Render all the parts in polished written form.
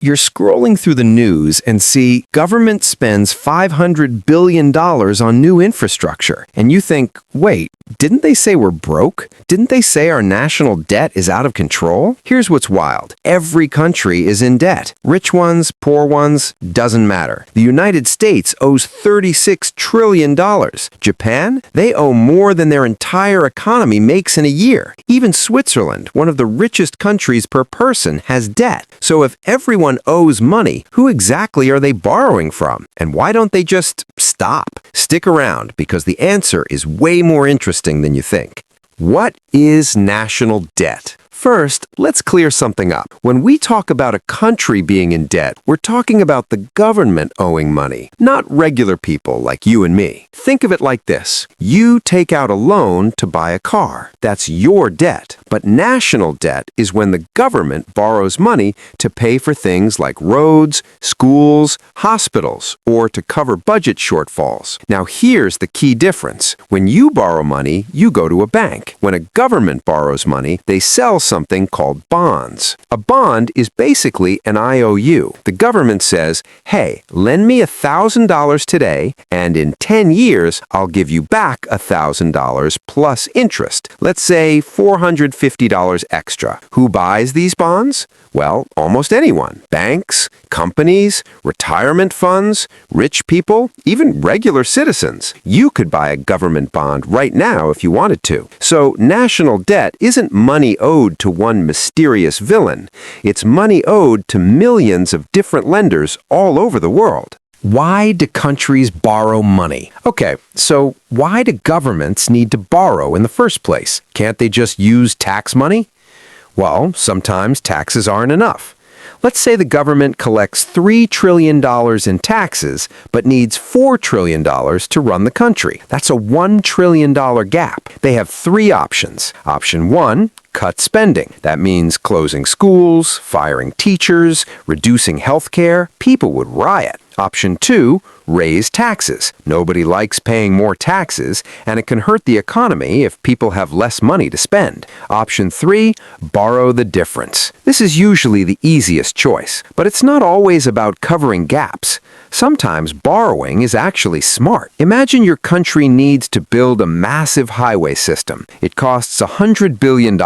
You're scrolling through the news and see government spends $500 billion on new infrastructure. And you think, wait, didn't they say we're broke? Didn't they say our national debt is out of control? Here's what's wild. Every country is in debt. Rich ones, poor ones, doesn't matter. The United States owes $36 trillion. Japan? They owe more than their entire economy makes in a year. Even Switzerland, one of the richest countries per person, has debt. So if everyone owes money, who exactly are they borrowing from? And why don't they just stop? Stick around, because the answer is way more interesting than you think. What is national debt? First, let's clear something up. When we talk about a country being in debt, we're talking about the government owing money, not regular people like you and me. Think of it like this. You take out a loan to buy a car. That's your debt. But national debt is when the government borrows money to pay for things like roads, schools, hospitals, or to cover budget shortfalls. Now here's the key difference. When you borrow money, you go to a bank. When a government borrows money, they sell something called bonds. A bond is basically an IOU. The government says, hey, lend me $1,000 today, and in 10 years, I'll give you back $1,000 plus interest. Let's say $450 extra. Who buys these bonds? Well, almost anyone. Banks, companies, retirement funds, rich people, even regular citizens. You could buy a government bond right now if you wanted to. So national debt isn't money owed to one mysterious villain. It's money owed to millions of different lenders all over the world. Why do countries borrow money? Okay, so why do governments need to borrow in the first place? Can't they just use tax money? Well, sometimes taxes aren't enough. Let's say the government collects $3 trillion in taxes, but needs $4 trillion to run the country. That's a $1 trillion gap. They have three options. Option one, cut spending. That means closing schools, firing teachers, reducing health care. People would riot. Option two, raise taxes. Nobody likes paying more taxes, and it can hurt the economy if people have less money to spend. Option three, borrow the difference. This is usually the easiest choice, but it's not always about covering gaps. Sometimes borrowing is actually smart. Imagine your country needs to build a massive highway system. It costs $100 billion.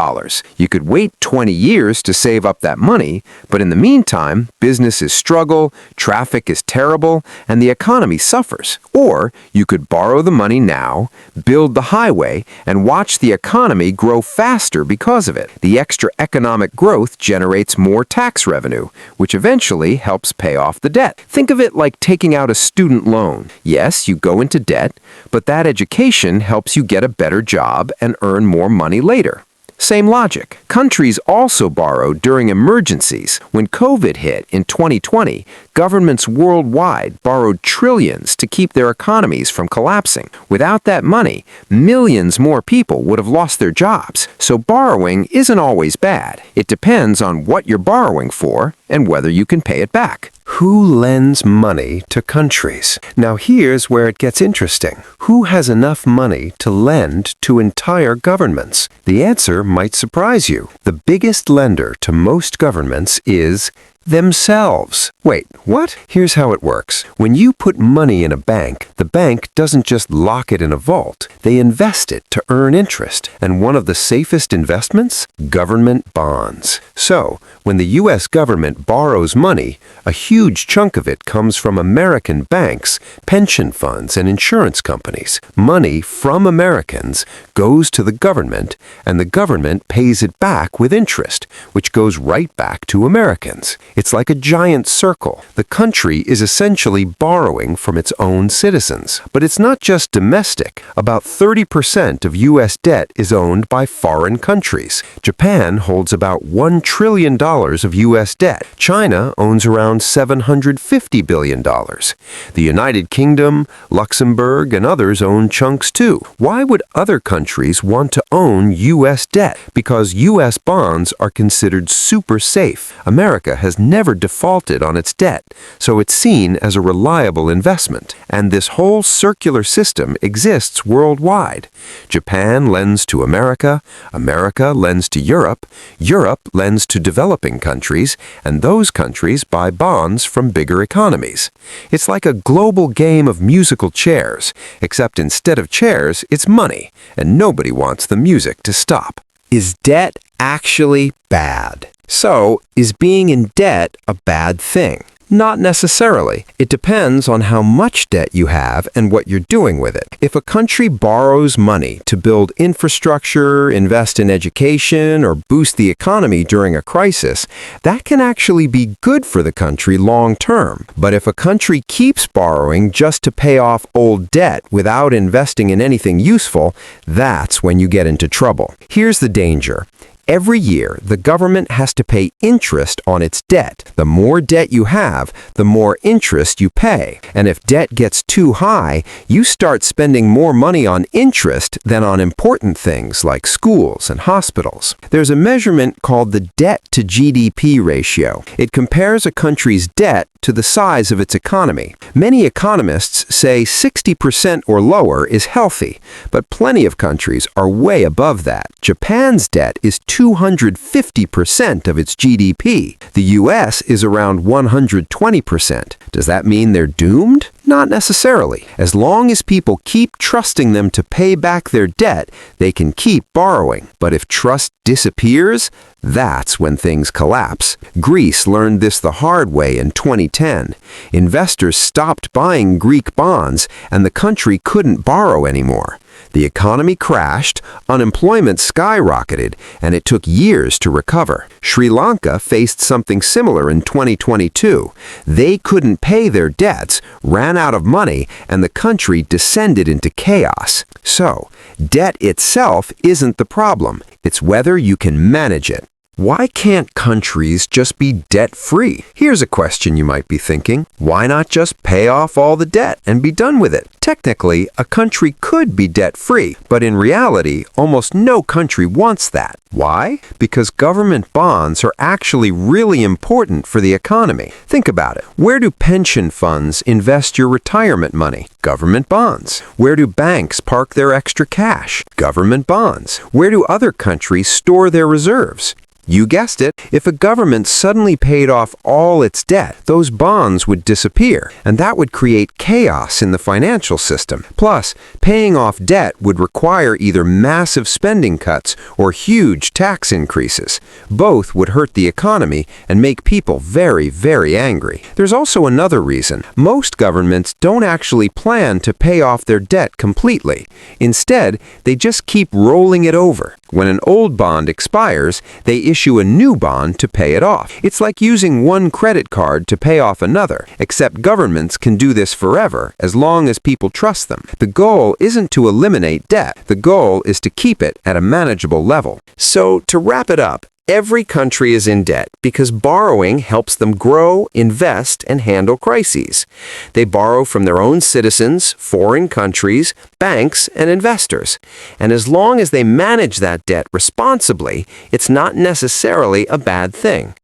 You could wait 20 years to save up that money, but in the meantime, businesses struggle, traffic is terrible, and the economy suffers. Or you could borrow the money now, build the highway, and watch the economy grow faster because of it. The extra economic growth generates more tax revenue, which eventually helps pay off the debt. Think of it like taking out a student loan. Yes, you go into debt, but that education helps you get a better job and earn more money later. Same logic. Countries also borrow during emergencies. When COVID hit in 2020, governments worldwide borrowed trillions to keep their economies from collapsing. Without that money, millions more people would have lost their jobs. So borrowing isn't always bad. It depends on what you're borrowing for and whether you can pay it back. Who lends money to countries? Now here's where it gets interesting. Who has enough money to lend to entire governments? The answer might surprise you. The biggest lender to most governments is themselves. Wait, what? Here's how it works. When you put money in a bank, the bank doesn't just lock it in a vault. They invest it to earn interest. And one of the safest investments? Government bonds. So, when the U.S. government borrows money, a huge chunk of it comes from American banks, pension funds, and insurance companies. Money from Americans goes to the government, and the government pays it back with interest, which goes right back to Americans. It's like a giant circle. The country is essentially borrowing from its own citizens. But it's not just domestic. About 30% of U.S. debt is owned by foreign countries. Japan holds about $1 trillion of U.S. debt. China owns around $750 billion. The United Kingdom, Luxembourg, and others own chunks too. Why would other countries want to own U.S. debt? Because U.S. bonds are considered super safe. America has never defaulted on its debt, so it's seen as a reliable investment. And this whole circular system exists worldwide. Japan lends to America, America lends to Europe, Europe lends to developing countries, and those countries buy bonds from bigger economies. It's like a global game of musical chairs, except instead of chairs, it's money, and nobody wants the music to stop. Is debt actually bad? So, is being in debt a bad thing? Not necessarily. It depends on how much debt you have and what you're doing with it. If a country borrows money to build infrastructure, invest in education, or boost the economy during a crisis, that can actually be good for the country long term. But if a country keeps borrowing just to pay off old debt without investing in anything useful, that's when you get into trouble. Here's the danger. Every year, the government has to pay interest on its debt. The more debt you have, the more interest you pay. And if debt gets too high, you start spending more money on interest than on important things like schools and hospitals. There's a measurement called the debt to GDP ratio. It compares a country's debt to the size of its economy. Many economists say 60% or lower is healthy, but plenty of countries are way above that. Japan's debt is 250% of its GDP. The US is around 120%. Does that mean they're doomed? Not necessarily. As long as people keep trusting them to pay back their debt, they can keep borrowing. But if trust disappears, that's when things collapse. Greece learned this the hard way in 2010. Investors stopped buying Greek bonds, and the country couldn't borrow anymore. The economy crashed, unemployment skyrocketed, and it took years to recover. Sri Lanka faced something similar in 2022. They couldn't pay their debts, ran out of money, and the country descended into chaos. So, debt itself isn't the problem. It's whether you can manage it. Why can't countries just be debt-free? Here's a question you might be thinking. Why not just pay off all the debt and be done with it? Technically, a country could be debt-free, but in reality, almost no country wants that. Why? Because government bonds are actually really important for the economy. Think about it. Where do pension funds invest your retirement money? Government bonds. Where do banks park their extra cash? Government bonds. Where do other countries store their reserves? You guessed it, if a government suddenly paid off all its debt, those bonds would disappear, and that would create chaos in the financial system. Plus, paying off debt would require either massive spending cuts or huge tax increases. Both would hurt the economy and make people very, very angry. There's also another reason. Most governments don't actually plan to pay off their debt completely. Instead, they just keep rolling it over. When an old bond expires, they issue a new bond to pay it off. It's like using one credit card to pay off another, except governments can do this forever as long as people trust them. The goal isn't to eliminate debt. The goal is to keep it at a manageable level. So, to wrap it up, every country is in debt because borrowing helps them grow, invest, and handle crises. They borrow from their own citizens, foreign countries, banks, and investors. And as long as they manage that debt responsibly, it's not necessarily a bad thing.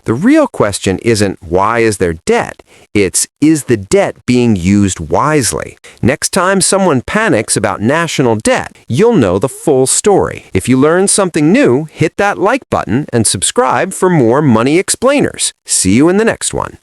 The real question isn't why is there debt? It's is the debt being used wisely? Next time someone panics about national debt, you'll know the full story. If you learned something new, hit that like button and subscribe for more Money Explainers. See you in the next one.